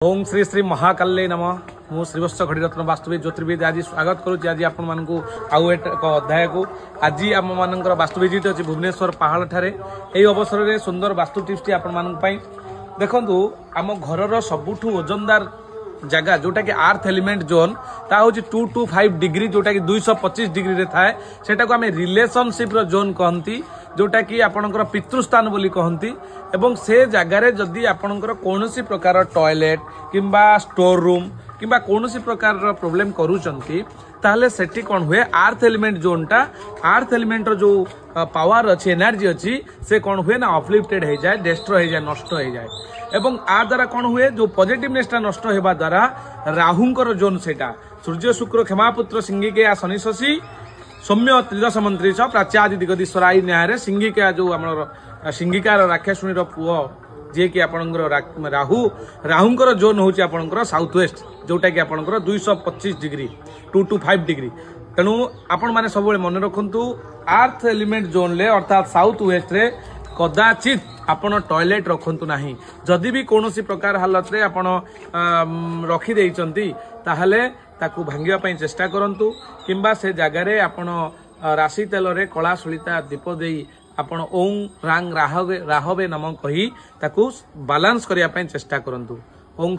ओम श्री श्री महाकाल्ये नमः। मु श्रीवत्स घड़ीरत्न वास्तुविद ज्योतिर्विद आज स्वागत करुच्ची आज आपण मानकु आउ एक अध्याय को आज आम मानकर वास्तु विजिट अच्छी भुवनेश्वर पहाड़ ठारे एई अवसर में सुंदर वास्तु टिप्स टी आपण मानक पई देखंतु आम घरर सबुठु ओजनदार जगह जोटा कि अर्थ एलिमेंट जोन ता होची 2 to 5 डिग्री जोटा कि 225 डिग्री रे थाए सेटा को आमे रिलेशनशिप रो जोन कहंती जोटा कि आपणकर पितृस्थान बोली कहंती एवं से जगार जदि आपणकर कोनोसी प्रकार टॉयलेट किंबा स्टोर रूम किंबा कोनोसी प्रकार प्रॉब्लम करूचंती ताहले सेठी कोन हुए अर्थ एलिमेंट जोनटा अर्थ एलिमेंट रो जो पावर अच्छी एनर्जी अच्छी से कौन हुए ना अपलिफ्टेड हो जाए डिस्ट्रॉय हो जाए नष्ट हो जाए एवं आ द्वारा कौन हुए जो पॉजिटिवनेसटा नष्ट होबा द्वारा राहुंकर जोन सेटा सूर्य शुक्र क्षमापुत्र सिंगिके शनि शशि सौम्य त्रिदश मंत्री प्राच्यादि दिगदीश्वराय न्याय सिंगिका जो आम सिंगिकार राक्षसुणी पुओ जे कि आपणकर राहुंकर जोन होची आपणकर साउथ वेस्ट जोटा कि आपणकर 225 डिग्री 2 to 5 डिग्री तेणु आपण माने सब मन रखु अर्थ एलिमेंट जोन ले अर्थात साउथ वेस्ट रे कदाचित आपण टॉयलेट रखंतु नाही जदि भी कोनोसी प्रकार हालत रे आपण रखी देइचंती ताहले ताकू भांगिया पई चेष्टा करंतु किंबा से जगह रे आपण राशि तेल रे कला सुलिता दीप देई आपण ओम रांग राहवे नमः कही ताकू बैलेंस करिया पई चेष्टा करंतु। ओम